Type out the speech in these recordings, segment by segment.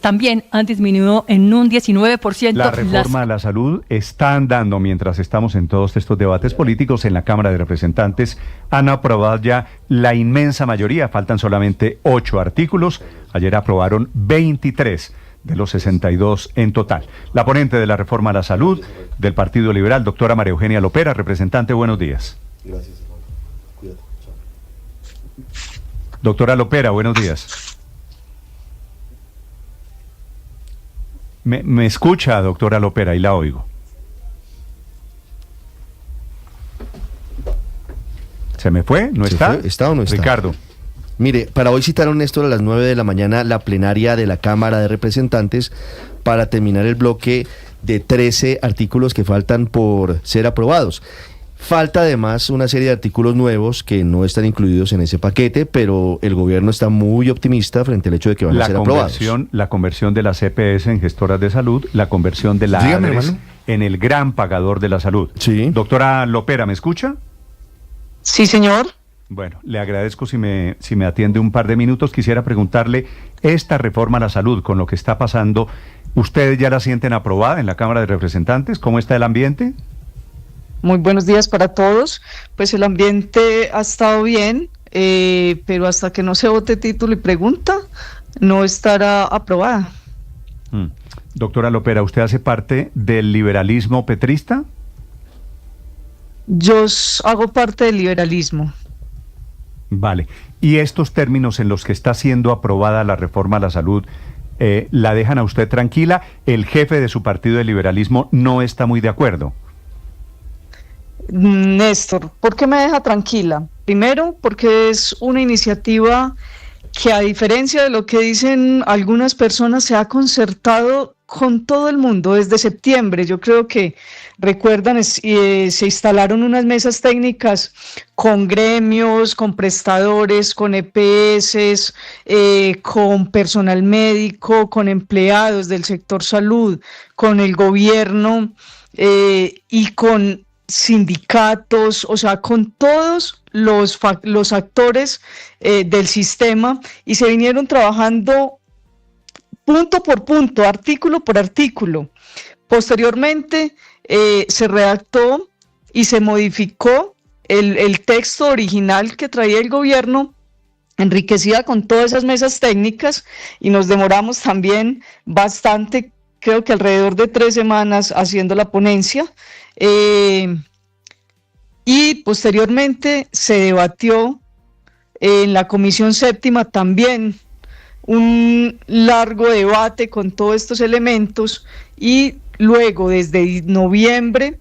también han disminuido en un 19%. La reforma a la salud está andando mientras estamos en todos estos debates políticos en la Cámara de Representantes. Han aprobado ya la inmensa mayoría, faltan solamente 8 artículos. Ayer aprobaron 23 de los 62 en total. La ponente de la reforma a la salud del Partido Liberal, doctora María Eugenia Lopera. Representante, buenos días. Gracias, hermano. Cuídate. Chao. Doctora Lopera, buenos días. ¿Me escucha, doctora Lopera? Y la oigo. ¿Se me fue? ¿No está? ¿Está o no está? Ricardo. Mire, para hoy citaron, Néstor, a las 9 de la mañana la plenaria de la Cámara de Representantes para terminar el bloque de 13 artículos que faltan por ser aprobados. Falta además una serie de artículos nuevos que no están incluidos en ese paquete, pero el gobierno está muy optimista frente al hecho de que van a ser aprobados. La conversión de las EPS en gestoras de salud, la conversión de la ADRES en el gran pagador de la salud. Sí. Doctora Lopera, ¿me escucha? Sí, señor. Bueno, le agradezco si me atiende un par de minutos. Quisiera preguntarle, esta reforma a la salud, con lo que está pasando, ¿ustedes ya la sienten aprobada en la Cámara de Representantes? ¿Cómo está el ambiente? Muy buenos días para todos. Pues el ambiente ha estado bien, pero hasta que no se vote título y pregunta, no estará aprobada. Doctora Lopera, ¿usted hace parte del liberalismo petrista? Yo hago parte del liberalismo. Vale. ¿Y estos términos en los que está siendo aprobada la reforma a la salud, la dejan a usted tranquila? ¿El jefe de su partido de liberalismo no está muy de acuerdo? Néstor, ¿por qué me deja tranquila? Primero, porque es una iniciativa que, a diferencia de lo que dicen algunas personas, se ha concertado con todo el mundo desde septiembre. Yo creo que recuerdan, se instalaron unas mesas técnicas con gremios, con prestadores, con EPS, con personal médico, con empleados del sector salud, con el gobierno y con sindicatos, o sea, con todos los actores del sistema, y se vinieron trabajando punto por punto, artículo por artículo. Posteriormente se redactó y se modificó el texto original que traía el gobierno, enriquecida con todas esas mesas técnicas, y nos demoramos también bastante, creo que alrededor de 3 semanas haciendo la ponencia. Y posteriormente se debatió en la Comisión Séptima también un largo debate con todos estos elementos, y luego desde noviembre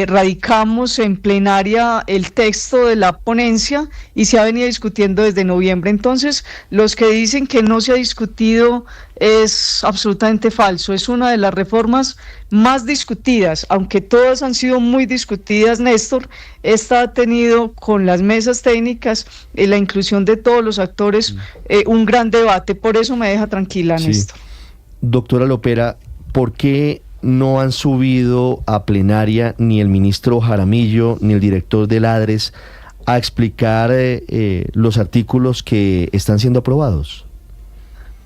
radicamos en plenaria el texto de la ponencia y se ha venido discutiendo desde noviembre. Entonces, los que dicen que no se ha discutido es absolutamente falso. Es una de las reformas más discutidas, aunque todas han sido muy discutidas, Néstor. Esta ha tenido, con las mesas técnicas y la inclusión de todos los actores, un gran debate. Por eso me deja tranquila, Sí. Néstor. Doctora Lopera, ¿por qué no han subido a plenaria ni el ministro Jaramillo ni el director del ADRES a explicar los artículos que están siendo aprobados?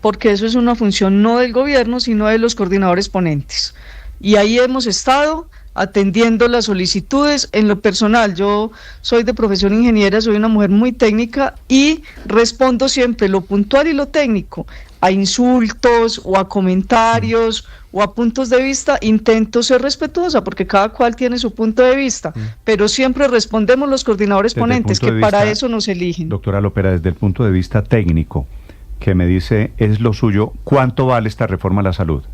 Porque eso es una función no del gobierno, sino de los coordinadores ponentes. Y ahí hemos estado atendiendo las solicitudes. En lo personal, yo soy de profesión ingeniera, soy una mujer muy técnica y respondo siempre lo puntual y lo técnico. A insultos o a comentarios o a puntos de vista, intento ser respetuosa porque cada cual tiene su punto de vista, pero siempre respondemos los coordinadores ponentes, que para eso nos eligen. Doctora Lopera, desde el punto de vista técnico, que me dice es lo suyo, ¿cuánto vale esta reforma a la salud?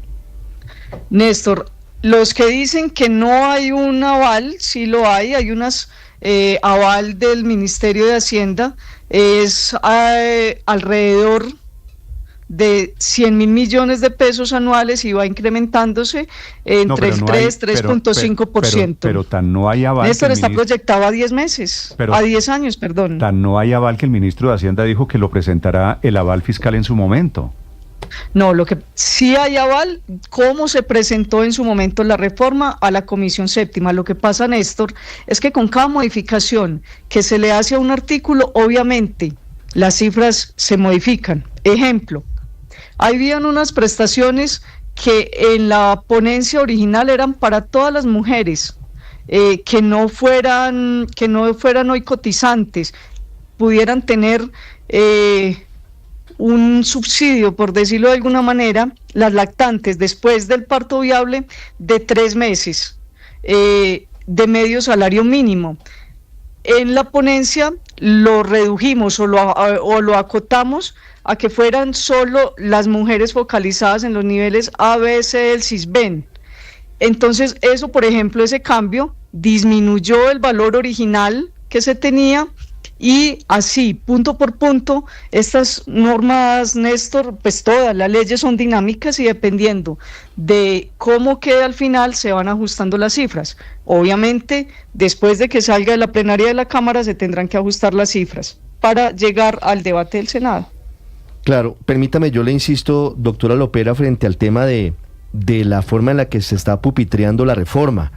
Néstor, los que dicen que no hay un aval, sí lo hay unas aval del Ministerio de Hacienda, es alrededor de 100.000 millones de pesos anuales y va incrementándose entre el 3.5%. Pero tan no hay aval. Néstor, está proyectado a 10 meses, a 10 años, perdón. Tan no hay aval que el ministro de Hacienda dijo que lo presentará el aval fiscal en su momento. No, lo que sí hay aval, cómo se presentó en su momento la reforma a la Comisión Séptima. Lo que pasa, Néstor, es que con cada modificación que se le hace a un artículo, obviamente las cifras se modifican. Ejemplo, Habían unas prestaciones que en la ponencia original eran para todas las mujeres, que no fueran hoy cotizantes, pudieran tener un subsidio, por decirlo de alguna manera, las lactantes después del parto viable de 3 meses de medio salario mínimo. En la ponencia lo redujimos o lo acotamos a que fueran solo las mujeres focalizadas en los niveles A, B, C del CISBEN. Entonces eso, por ejemplo, ese cambio disminuyó el valor original que se tenía, y así, punto por punto, estas normas, Néstor, pues todas las leyes son dinámicas y dependiendo de cómo quede al final se van ajustando las cifras. Obviamente, después de que salga de la plenaria de la Cámara se tendrán que ajustar las cifras para llegar al debate del Senado. Claro, permítame, yo le insisto, doctora Lopera, frente al tema de la forma en la que se está pupitreando la reforma.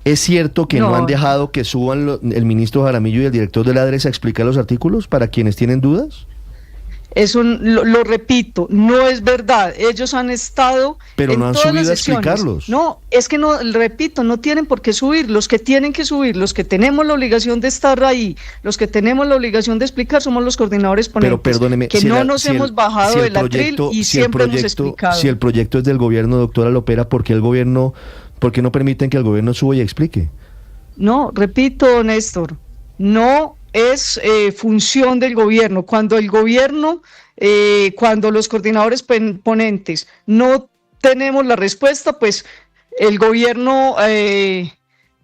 ¿Es cierto que no han dejado que suban el ministro Jaramillo y el director de la ADRES a explicar los artículos para quienes tienen dudas? Eso lo repito, no es verdad. Ellos han estado pero en no han todas subido las a sesiones. explicarlos. No, es que no, repito, no tienen por qué subir. Los que tienen que subir, los que tenemos la obligación de estar ahí, los que tenemos la obligación de explicar, somos los coordinadores ponentes. Pero perdóneme, que no nos hemos bajado del atril y siempre hemos explicado. Si el proyecto es del gobierno, doctora Lopera, ¿por qué no permiten que el gobierno suba y explique? No, repito, Néstor, no es función del gobierno. Cuando el gobierno, cuando los coordinadores ponentes no tenemos la respuesta, pues el gobierno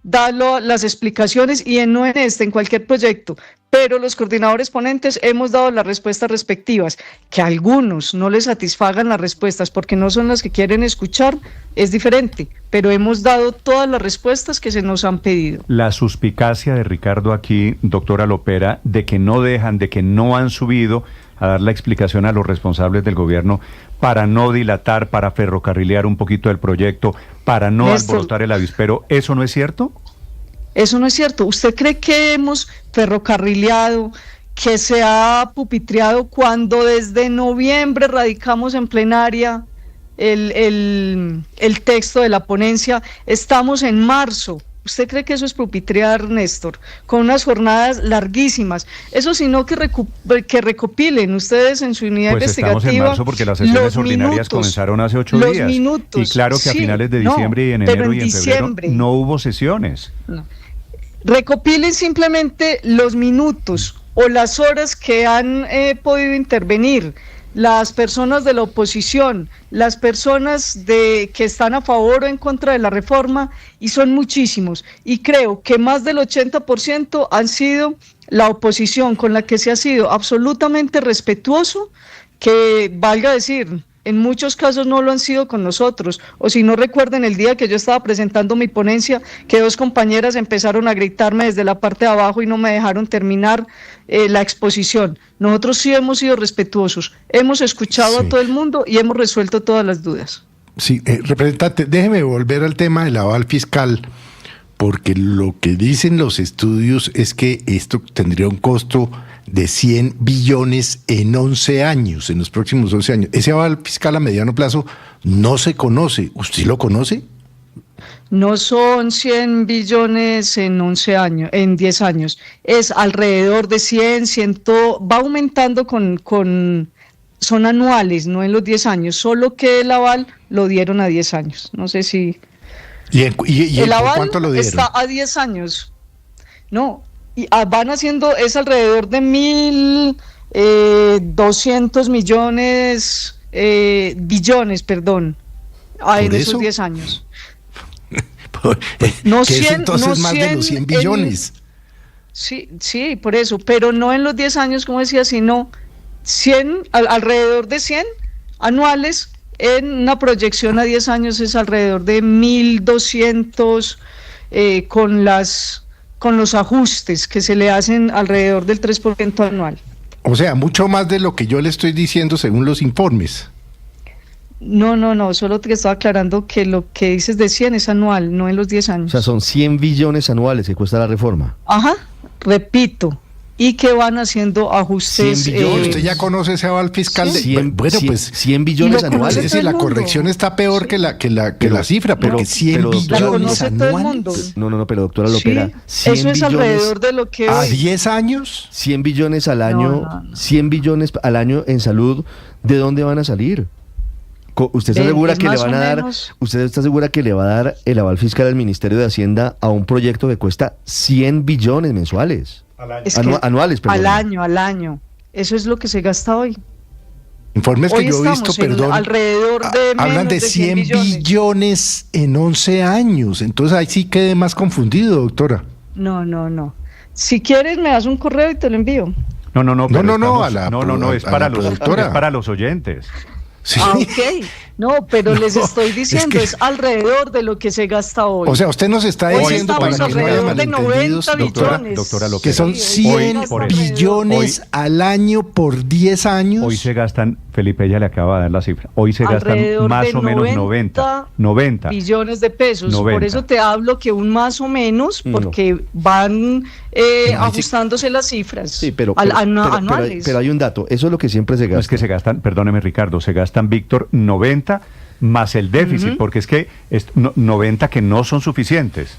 da las explicaciones, y no en en cualquier proyecto, pero los coordinadores ponentes hemos dado las respuestas respectivas. Que a algunos no les satisfagan las respuestas porque no son las que quieren escuchar es diferente, pero hemos dado todas las respuestas que se nos han pedido. La suspicacia de Ricardo aquí, doctora Lopera, de que no han subido a dar la explicación a los responsables del gobierno para no dilatar, para ferrocarrilear un poquito el proyecto, para no alborotar el avispero, ¿eso no es cierto? Eso no es cierto. ¿Usted cree que hemos ferrocarrileado, que se ha pupitreado cuando desde noviembre radicamos en plenaria el texto de la ponencia? Estamos en marzo. ¿Usted cree que eso es pupitrear, Néstor? Con unas jornadas larguísimas. Eso sino que recopilen ustedes en su unidad investigativa. Pues estamos en marzo porque las sesiones ordinarias comenzaron hace 8 días. Y claro que a finales de diciembre y en enero y en febrero no hubo sesiones. No. Recopilen simplemente los minutos o las horas que han podido intervenir las personas de la oposición, las personas que están a favor o en contra de la reforma, y son muchísimos. Y creo que más del 80% han sido la oposición, con la que se ha sido absolutamente respetuoso, que valga decir, en muchos casos no lo han sido con nosotros. O si no, recuerden el día que yo estaba presentando mi ponencia, que 2 compañeras empezaron a gritarme desde la parte de abajo y no me dejaron terminar la exposición. Nosotros sí hemos sido respetuosos, hemos escuchado a todo el mundo y hemos resuelto todas las dudas. Sí, representante, déjeme volver al tema del aval fiscal, porque lo que dicen los estudios es que esto tendría un costo de 100 billones en 11 años, en los próximos 11 años. Ese aval fiscal a mediano plazo no se conoce. ¿Usted lo conoce? No son 100 billones en 11 años, en 10 años. Es alrededor de 100, va aumentando son anuales, no en los 10 años, solo que el aval lo dieron a 10 años. No sé si... ¿Y el aval cuánto lo dieron? Está a 10 años. No, y van haciendo, es alrededor de 1.200 billones, perdón, en esos 10 años. No 100, es entonces no 100, más de los 100 billones. Sí, por eso, pero no en los 10 años, como decía, sino 100, alrededor de 100 anuales. En una proyección a 10 años es alrededor de 1.200 con los ajustes que se le hacen alrededor del 3% anual. O sea, mucho más de lo que yo le estoy diciendo según los informes. No, solo te estaba aclarando que lo que dices de 100 es anual, no en los 10 años. O sea, son 100 billones anuales que cuesta la reforma. Ajá, repito, y que van haciendo ajustes. 100 billones. ¿Usted ya conoce ese aval fiscal? Sí. 100, bueno, pues 100 billones lo anuales. conoce si la todo el mundo. corrección está peor que la Pero- cifra, pero- porque 100 pero, doctora, La billones conoce todo el mundo. anuales. No, pero doctora Sí, Lopera, 100 eso es billones, alrededor de lo que... ¿A 10 años? 100 billones al año, No. 100 billones al año en salud, ¿de dónde van a salir? ¿Usted está Ven, segura es que le más van o a dar, menos- usted está segura que le va a dar el aval fiscal al Ministerio de Hacienda a un proyecto que cuesta 100 billones mensuales? Es que Anuales, perdón. al año. Eso es lo que se gasta hoy. Informes Hoy que yo he estamos visto, en perdón, alrededor de hablan menos de de 100 100 billones en 11 años. Entonces ahí sí quedé más confundido, doctora. No. Si quieres me das un correo y te lo envío. No, No, pero no, no, estamos- a la no, es a para la los, productora. es para los oyentes. Sí. Ah, ok. No, pero les estoy es diciendo, que- es alrededor de lo que se gasta hoy. O sea, usted nos está Hoy diciendo, estamos para que no haya alrededor de malentendidos, 90 doctora, billones. doctora Lopera. que son Sí, 100 hoy, por eso. billones Hoy- al año por 10 años. Hoy se gastan, Felipe ya le acaba de dar la cifra, hoy se gastan Alrededor más de o menos 90 billones de pesos. 90. Por eso te hablo que un más o menos, porque van ajustándose las cifras Sí, pero anuales. pero hay un dato, eso es lo que siempre se No, gasta. es que se gastan, perdóneme Ricardo, se gastan, Víctor, 90 más el déficit, porque es que 90 que no son suficientes.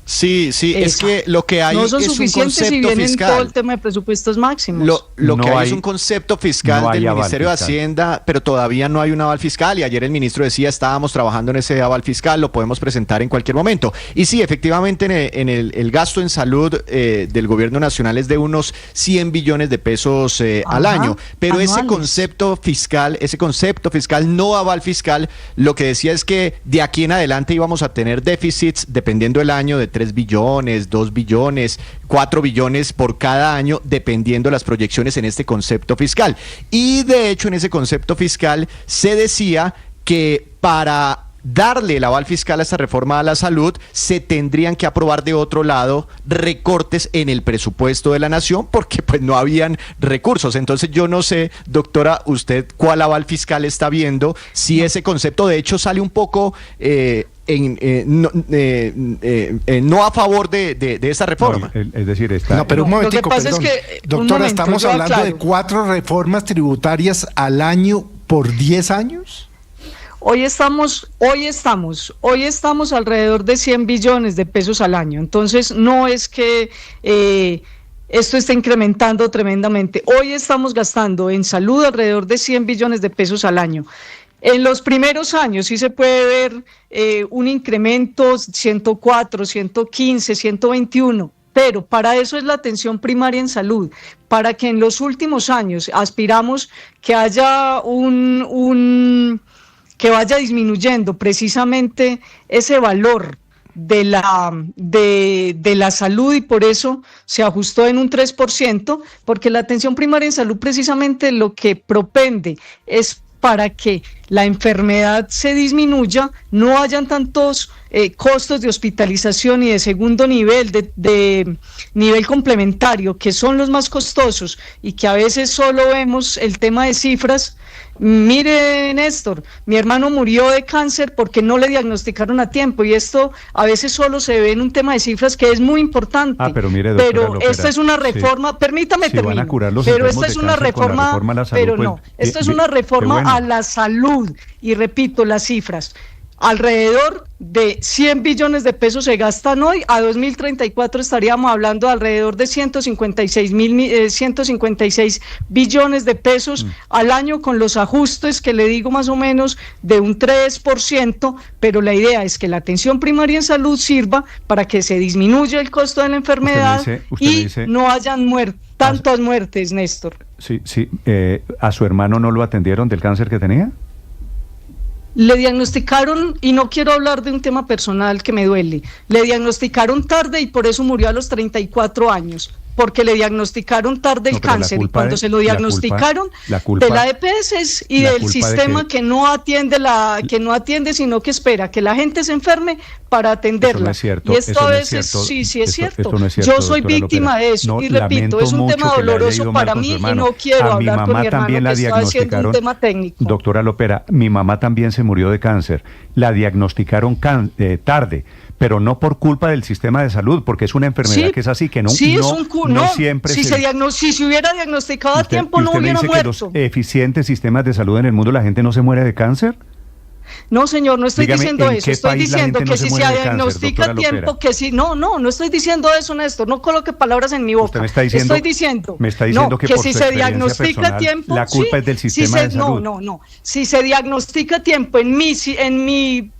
Sí, es Exacto. que lo que hay no son es un suficientes si concepto vienen todo fiscal. el tema de presupuestos máximos. Lo que No hay hay- es un concepto fiscal no hay del aval Ministerio de fiscal. Hacienda, pero todavía no hay un aval fiscal y ayer el ministro decía estábamos trabajando en ese aval fiscal, lo podemos presentar en cualquier momento. Y sí, efectivamente el gasto en salud del gobierno nacional es de unos 100 billones de pesos al Ajá, año, pero ese anuales. concepto fiscal, no aval fiscal, lo que decía es que de aquí en adelante íbamos a tener déficits dependiendo del año de 3 billones, 2 billones, 4 billones por cada año, dependiendo las proyecciones en este concepto fiscal. Y de hecho, en ese concepto fiscal se decía que para darle el aval fiscal a esta reforma a la salud, se tendrían que aprobar de otro lado recortes en el presupuesto de la nación porque pues no habían recursos. Entonces yo no sé, doctora, usted cuál aval fiscal está viendo, si ese concepto de hecho sale un poco no a favor de esta reforma. No, es decir, está... No, pero un No, lo que momentico, pasa es perdón. que, un Doctora, momento, ¿estamos yo hablando de aclaro. 4 reformas tributarias al año por 10 años? Hoy estamos alrededor de 100 billones de pesos al año. Entonces, no es que esto está incrementando tremendamente. Hoy estamos gastando en salud alrededor de 100 billones de pesos al año. En los primeros años sí se puede ver un incremento 104, 115, 121. Pero para eso es la atención primaria en salud, para que en los últimos años aspiramos que haya que vaya disminuyendo precisamente ese valor de la salud, y por eso se ajustó en un 3%, porque la atención primaria en salud precisamente lo que propende es para que la enfermedad se disminuya, no hayan tantos costos de hospitalización y de segundo nivel, de nivel complementario, que son los más costosos y que a veces solo vemos el tema de cifras. Mire, Néstor, mi hermano murió de cáncer porque no le diagnosticaron a tiempo, y esto a veces solo se ve en un tema de cifras que es muy importante. Pero mire, doctora pero Lopera, esta es una reforma, sí. permítame Si van a terminar, curar los pero enfermos esta de es una cáncer con la reforma, reforma a la salud, pero pues, no, esta es una qué reforma bueno. a la salud, y repito, las cifras. Alrededor de 100 billones de pesos se gastan hoy. A 2034 estaríamos hablando de alrededor de 156 billones de pesos al año, con los ajustes que le digo más o menos de un 3%, pero la idea es que la atención primaria en salud sirva para que se disminuya el costo de la enfermedad usted me y dice- no hayan tantas muertes, Néstor. Sí, ¿a su hermano no lo atendieron del cáncer que tenía? Le diagnosticaron, y no quiero hablar de un tema personal que me duele, le diagnosticaron tarde y por eso murió a los 34 años, porque le diagnosticaron tarde el No, pero la cáncer, y culpa cuando de- se lo la diagnosticaron culpa- de la EPS y la del culpa de sistema que no atiende, sino que espera que la gente se enferme para atenderla. Eso no es cierto, y esto eso a no es veces cierto, sí es cierto. esto no es cierto, Yo soy doctora víctima Lopera. de eso, No, y repito, lamento es un tema mucho que le haya doloroso ido mal para con su mí, y hermano. no quiero A mi hablar con mamá mi hermano, también la que está haciendo un diagnosticaron, tema técnico. doctora Lopera, mi mamá también se murió de cáncer, la diagnosticaron tarde, pero no por culpa del sistema de salud, porque es una enfermedad Sí, que es así, que no, sí, no, es no siempre si se hubiera diagnosticado a tiempo no usted me hubiera dice muerto. que los eficientes sistemas de salud en el mundo la gente no se muere de cáncer. No, señor, no estoy Dígame, diciendo ¿en eso. qué Estoy país la diciendo gente que no se si se muere de cáncer, diagnostica a doctora tiempo, Lopera? que si... No estoy diciendo eso, Néstor. No coloque palabras en mi boca. Usted me está diciendo, estoy diciendo, me está diciendo que por si su se experiencia diagnostica personal, a tiempo, la culpa es del sistema de salud. No. Si se diagnostica a tiempo en mi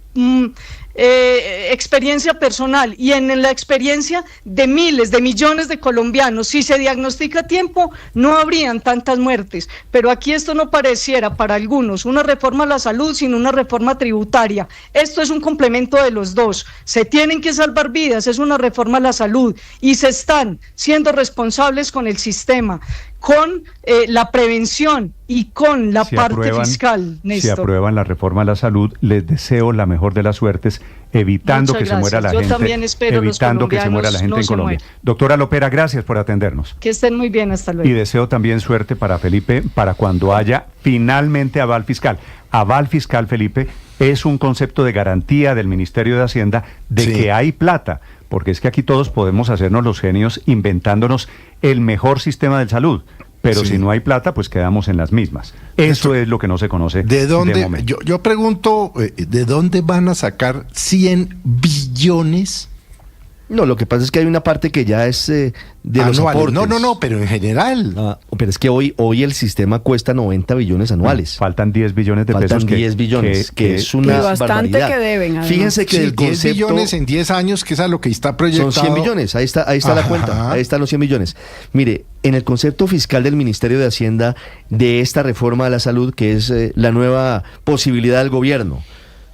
experiencia personal y en la experiencia de miles, de millones de colombianos, si se diagnostica a tiempo, no habrían tantas muertes. Pero aquí esto no pareciera para algunos una reforma a la salud, sino una reforma tributaria. Esto es un complemento de los dos. Se tienen que salvar vidas, es una reforma a la salud y se están siendo responsables con el sistema, con la prevención y con la parte fiscal, Néstor. Si aprueban la reforma a la salud, les deseo la mejor de las suertes, evitando Muchas que se muera la gracias. Yo gente, también espero evitando que se muera la gente en Colombia. Doctora Lopera, gracias por atendernos. Que estén muy bien, hasta luego. Y deseo también suerte para Felipe, para cuando haya finalmente aval fiscal. Aval fiscal, Felipe, es un concepto de garantía del Ministerio de Hacienda de que hay plata, porque es que aquí todos podemos hacernos los genios inventándonos el mejor sistema de salud, pero si no hay plata, pues quedamos en las mismas. Eso es lo que no se conoce. ¿De dónde? momento. Yo pregunto, ¿de dónde van a sacar 100 billones? No, lo que pasa es que hay una parte que ya es de los anuales. aportes. No, pero en general. Pero es que hoy el sistema cuesta 90 billones anuales. Faltan 10 billones de Faltan pesos. 10 billones, que es una bastante barbaridad. que deben, además. Fíjense que Sí, el 10 concepto... billones en 10 años, que es a lo que está proyectado. Son 100 millones, ahí está la Ajá. cuenta, ahí están los 100 millones. Mire, en el concepto fiscal del Ministerio de Hacienda de esta reforma a la salud, que es la nueva posibilidad del gobierno,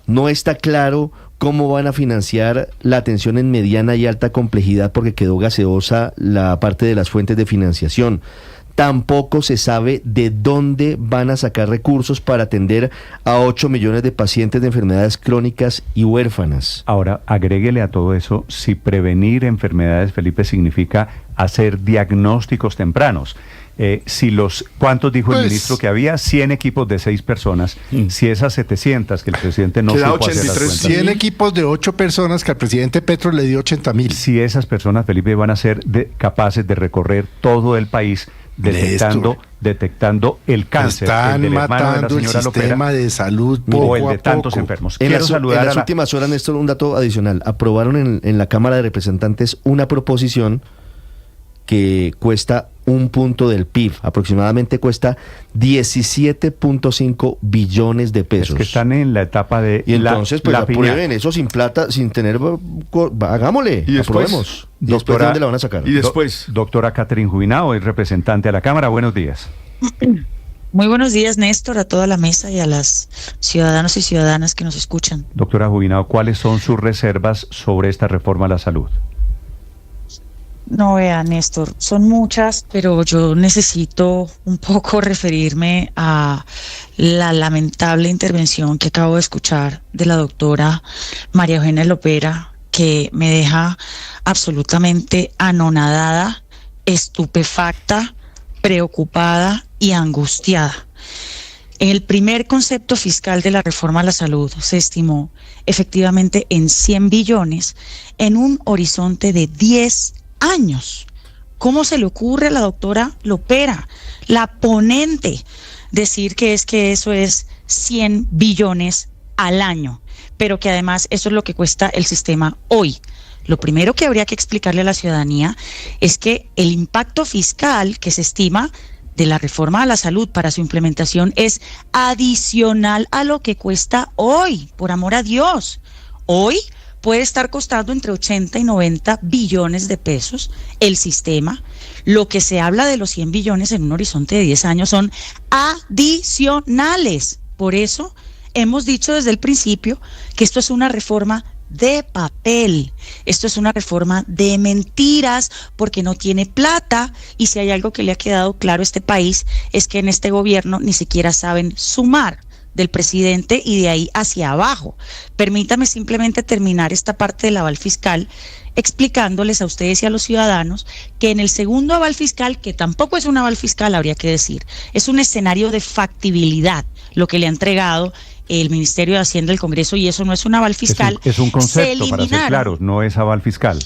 no está claro cómo van a financiar la atención en mediana y alta complejidad porque quedó gaseosa la parte de las fuentes de financiación. Tampoco se sabe de dónde van a sacar recursos para atender a 8 millones de pacientes de enfermedades crónicas y huérfanas. Ahora, agréguele a todo eso, si prevenir enfermedades, Felipe, significa hacer diagnósticos tempranos. ¿Cuántos dijo el ministro que había? 100 equipos de 6 personas. Si esas 700 que el presidente no Queda supo hacer las 83, cuentas. 100 equipos de 8 personas que al presidente Petro le dio 80.000. Si esas personas, Felipe, van a ser capaces de recorrer todo el país detectando el cáncer, Están el del hermano de la matando el señora sistema Lopera, de salud o poco el de a tantos poco. enfermos. En Quiero saludar las últimas horas, Néstor, un dato adicional. Aprobaron en la Cámara de Representantes una proposición que cuesta un punto del PIB, aproximadamente cuesta 17.5 billones de pesos. Es que están en la etapa de Y entonces, pues la piñata. aprueben eso sin plata, sin tener... hagámosle, Y después, aprobemos. ¿Y después de dónde la van a sacar? Y después, Doctora Catherine Jubinao, es representante a la Cámara. Buenos días. Muy buenos días, Néstor, a toda la mesa y a las ciudadanos y ciudadanas que nos escuchan. Doctora Jubinao, ¿cuáles son sus reservas sobre esta reforma a la salud? No, vea, Néstor, son muchas, pero yo necesito un poco referirme a la lamentable intervención que acabo de escuchar de la doctora María Eugenia Lopera, que me deja absolutamente anonadada, estupefacta, preocupada y angustiada. En el primer concepto fiscal de la reforma a la salud se estimó efectivamente en 100 billones en un horizonte de 10 años. ¿Cómo se le ocurre a la doctora Lopera, la ponente, decir que eso es 100 billones al año, pero que además eso es lo que cuesta el sistema hoy? Lo primero que habría que explicarle a la ciudadanía es que el impacto fiscal que se estima de la reforma a la salud para su implementación es adicional a lo que cuesta hoy, por amor a Dios. Hoy puede estar costando entre 80 y 90 billones de pesos el sistema. Lo que se habla de los 100 billones en un horizonte de 10 años son adicionales. Por eso hemos dicho desde el principio que esto es una reforma de papel. Esto es una reforma de mentiras porque no tiene plata, y si hay algo que le ha quedado claro a este país es que en este gobierno ni siquiera saben sumar del presidente y de ahí hacia abajo. Permítame simplemente terminar esta parte del aval fiscal explicándoles a ustedes y a los ciudadanos que en el segundo aval fiscal, que tampoco es un aval fiscal, habría que decir, es un escenario de factibilidad lo que le ha entregado el Ministerio de Hacienda al Congreso, y eso no es un aval fiscal. Es un concepto, para ser claros, no es aval fiscal.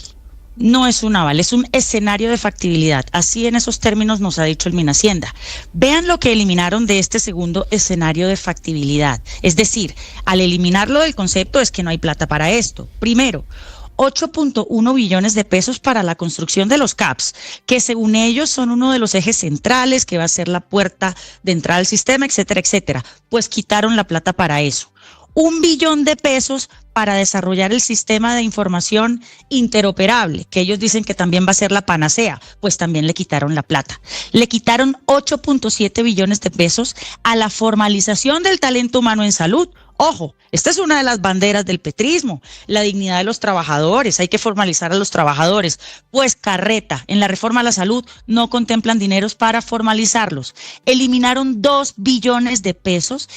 No es un aval, es un escenario de factibilidad. Así en esos términos nos ha dicho el Minhacienda. Vean lo que eliminaron de este segundo escenario de factibilidad. Es decir, al eliminarlo del concepto es que no hay plata para esto. Primero, 8.1 billones de pesos para la construcción de los CAPS, que según ellos son uno de los ejes centrales, que va a ser la puerta de entrada al sistema, etcétera, etcétera. Pues quitaron la plata para eso. 1 billón de pesos para desarrollar el sistema de información interoperable, que ellos dicen que también va a ser la panacea, pues también le quitaron la plata. Le quitaron 8.7 billones de pesos a la formalización del talento humano en salud. Ojo, esta es una de las banderas del petrismo, la dignidad de los trabajadores, hay que formalizar a los trabajadores. Pues carreta, en la reforma a la salud no contemplan dineros para formalizarlos. Eliminaron 2 billones de pesos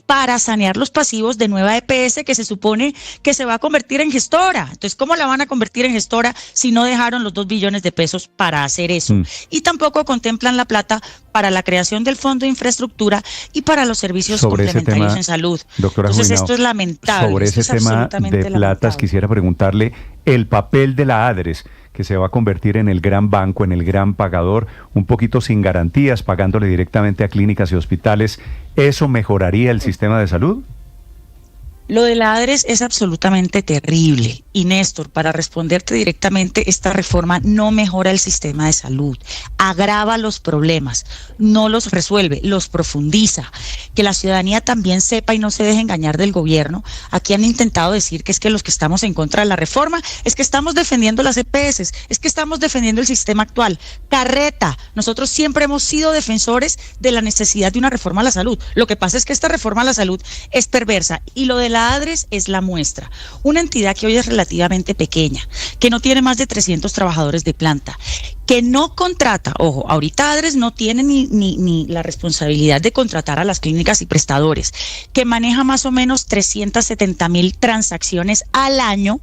para sanear los pasivos de Nueva EPS, que se supone que se va a convertir en gestora. Entonces, ¿cómo la van a convertir en gestora si no dejaron los 2 billones de pesos para hacer eso? Y tampoco contemplan la plata para la creación del Fondo de Infraestructura y para los servicios complementarios en salud. Doctora Entonces, Juinao, esto es lamentable. sobre ese tema de platas, quisiera preguntarle el papel de la ADRES, que se va a convertir en el gran banco, en el gran pagador, un poquito sin garantías, pagándole directamente a clínicas y hospitales. ¿Eso mejoraría el sistema de salud? Lo de la ADRES es absolutamente terrible. Y Néstor, para responderte directamente, esta reforma no mejora el sistema de salud, agrava los problemas, no los resuelve, los profundiza. Que la ciudadanía también sepa y no se deje engañar del gobierno. Aquí han intentado decir que es que los que estamos en contra de la reforma es que estamos defendiendo las EPS, es que estamos defendiendo el sistema actual. Carreta, nosotros siempre hemos sido defensores de la necesidad de una reforma a la salud. Lo que pasa es que esta reforma a la salud es perversa y lo de la ADRES es la muestra. Una entidad que hoy es relativamente pequeña, que no tiene más de 300 trabajadores de planta, que no contrata, ojo, ahorita ADRES no tiene ni la responsabilidad de contratar a las clínicas y prestadores, que maneja más o menos 370,000 transacciones al año,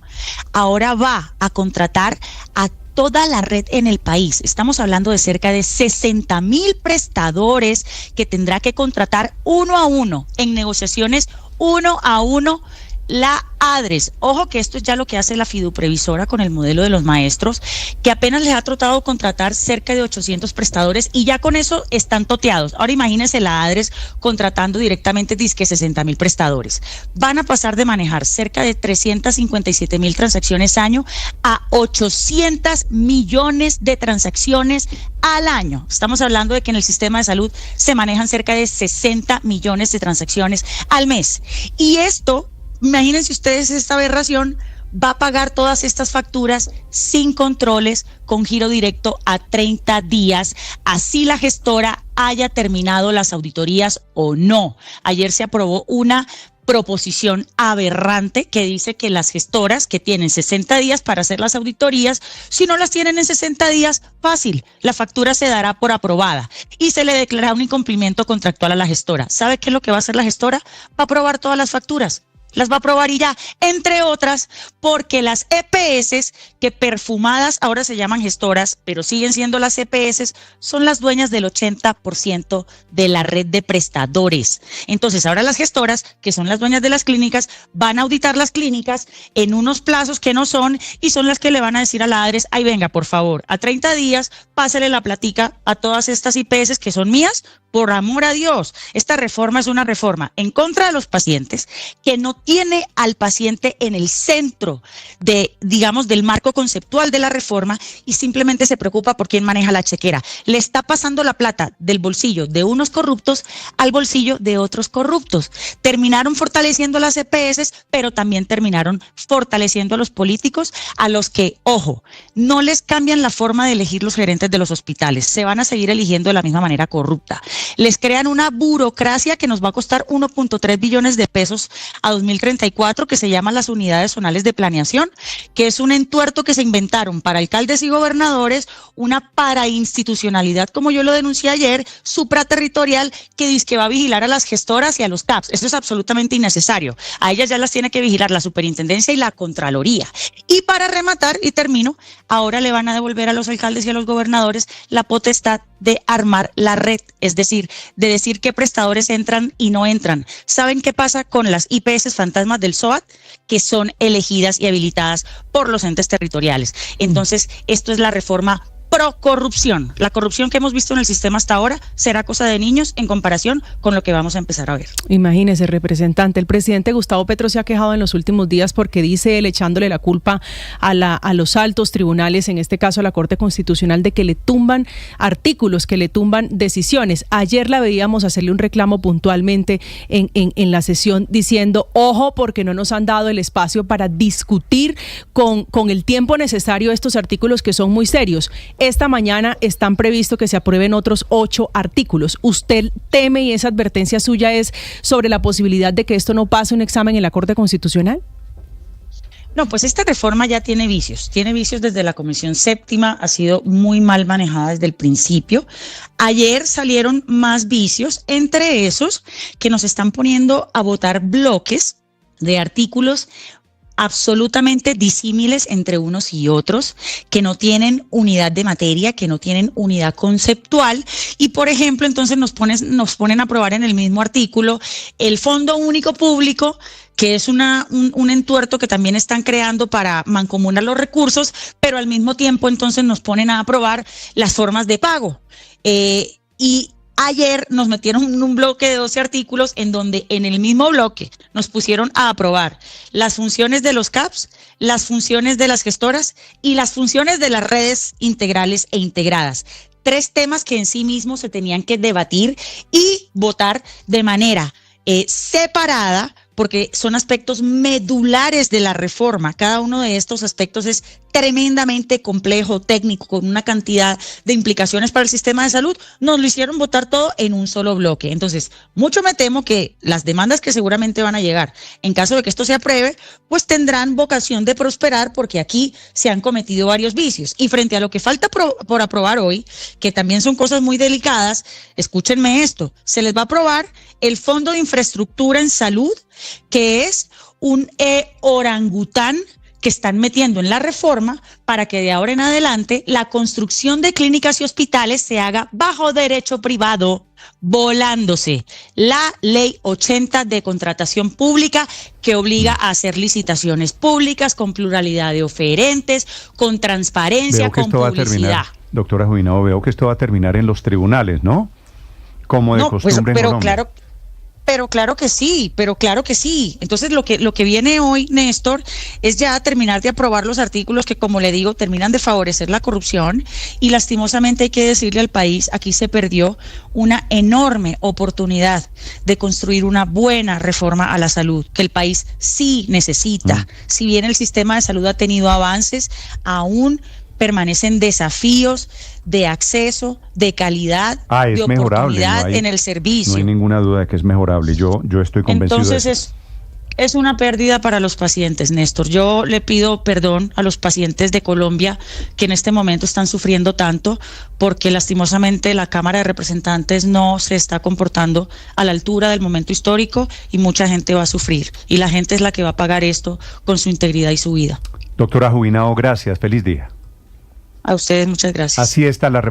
ahora va a contratar a toda la red en el país. Estamos hablando de cerca de 60,000 prestadores que tendrá que contratar uno a uno en negociaciones uno a uno la ADRES. Ojo que esto es ya lo que hace la fiduprevisora con el modelo de los maestros, que apenas les ha tratado contratar cerca de 800 prestadores y ya con eso están toteados. Ahora imagínense la ADRES contratando directamente disque 60,000 prestadores. Van a pasar de manejar cerca de 357,000 transacciones año a 800 millones de transacciones al año. Estamos hablando de que en el sistema de salud se manejan cerca de 60 millones de transacciones al mes. Y esto, imagínense ustedes esta aberración, va a pagar todas estas facturas sin controles, con giro directo a 30 días, así la gestora haya terminado las auditorías o no. Ayer se aprobó una proposición aberrante que dice que las gestoras que tienen 60 días para hacer las auditorías, si no las tienen en 60 días, fácil, la factura se dará por aprobada y se le declara un incumplimiento contractual a la gestora. ¿Sabe qué es lo que va a hacer la gestora? Va a aprobar todas las facturas. Las va a aprobar y ya, entre otras, porque las EPS, que perfumadas ahora se llaman gestoras, pero siguen siendo las EPS, son las dueñas del 80% de la red de prestadores. Entonces, ahora las gestoras, que son las dueñas de las clínicas, van a auditar las clínicas en unos plazos que no son y son las que le van a decir a la ADRES, ay venga, por favor, a 30 días, pásele la platica a todas estas IPS que son mías. Por amor a Dios, esta reforma es una reforma en contra de los pacientes, que no tiene al paciente en el centro de, digamos, del marco conceptual de la reforma y simplemente se preocupa por quién maneja la chequera. Le está pasando la plata del bolsillo de unos corruptos al bolsillo de otros corruptos. Terminaron fortaleciendo las EPS, pero también terminaron fortaleciendo a los políticos, a los que, ojo, no les cambian la forma de elegir los gerentes de los hospitales. Se van a seguir eligiendo de la misma manera corrupta. Les crean una burocracia que nos va a costar 1.3 billones de pesos a 2034, que se llama las unidades zonales de planeación, que es un entuerto que se inventaron para alcaldes y gobernadores, una parainstitucionalidad, como yo lo denuncié ayer, supraterritorial, que dice que va a vigilar a las gestoras y a los CAPS. Eso es absolutamente innecesario. A ellas ya las tiene que vigilar la superintendencia y la Contraloría. Y para rematar, y termino, ahora le van a devolver a los alcaldes y a los gobernadores la potestad de armar la red, es decir, de decir qué prestadores entran y no entran. ¿Saben qué pasa con las IPS fantasmas del SOAT? Que son elegidas y habilitadas por los entes territoriales. Entonces, esto es la reforma pro corrupción. La corrupción que hemos visto en el sistema hasta ahora será cosa de niños en comparación con lo que vamos a empezar a ver. Imagínese, representante, el presidente Gustavo Petro se ha quejado en los últimos días porque dice él, echándole la culpa a los altos tribunales, en este caso a la Corte Constitucional, de que le tumban artículos, que le tumban decisiones. Ayer la veíamos hacerle un reclamo puntualmente en la sesión diciendo, ojo, porque no nos han dado el espacio para discutir con el tiempo necesario estos artículos que son muy serios. Esta mañana están previsto que se aprueben otros 8 artículos. ¿Usted teme, y esa advertencia suya es sobre la posibilidad de que esto no pase un examen en la Corte Constitucional? No, pues esta reforma ya tiene vicios desde la Comisión Séptima, ha sido muy mal manejada desde el principio. Ayer salieron más vicios, entre esos que nos están poniendo a votar bloques de artículos absolutamente disímiles entre unos y otros, que no tienen unidad de materia, que no tienen unidad conceptual, y por ejemplo entonces nos ponen a aprobar en el mismo artículo el Fondo Único Público, que es un entuerto que también están creando para mancomunar los recursos, pero al mismo tiempo entonces nos ponen a aprobar las formas de pago. Y ayer nos metieron en un bloque de 12 artículos en donde en el mismo bloque nos pusieron a aprobar las funciones de los CAPS, las funciones de las gestoras y las funciones de las redes integrales e integradas. 3 temas que en sí mismos se tenían que debatir y votar de manera separada, porque son aspectos medulares de la reforma. Cada uno de estos aspectos es tremendamente complejo, técnico, con una cantidad de implicaciones para el sistema de salud. Nos lo hicieron votar todo en un solo bloque. Entonces, mucho me temo que las demandas que seguramente van a llegar, en caso de que esto se apruebe, pues tendrán vocación de prosperar, porque aquí se han cometido varios vicios. Y frente a lo que falta por aprobar hoy, que también son cosas muy delicadas, escúchenme esto, se les va a aprobar el Fondo de Infraestructura en Salud, que es un orangután que están metiendo en la reforma para que de ahora en adelante la construcción de clínicas y hospitales se haga bajo derecho privado, volándose la ley 80 de contratación pública, que obliga a hacer licitaciones públicas con pluralidad de oferentes, con transparencia, con publicidad. Doctora Juvinado, veo que esto va a terminar en los tribunales, ¿no? Como de costumbre en Colombia. Pero claro que sí. Entonces lo que viene hoy, Néstor, es ya terminar de aprobar los artículos que, como le digo, terminan de favorecer la corrupción, y lastimosamente hay que decirle al país, aquí se perdió una enorme oportunidad de construir una buena reforma a la salud, que el país sí necesita. Si bien el sistema de salud ha tenido avances, aún permanecen desafíos de acceso, de calidad, de oportunidad en el servicio. No hay ninguna duda de que es mejorable. Yo estoy convencido. Entonces es una pérdida para los pacientes, Néstor. Yo le pido perdón a los pacientes de Colombia que en este momento están sufriendo tanto, porque lastimosamente la Cámara de Representantes no se está comportando a la altura del momento histórico, y mucha gente va a sufrir, y la gente es la que va a pagar esto con su integridad y su vida. Doctora Juvinado, gracias. Feliz día. A ustedes muchas gracias. Así está la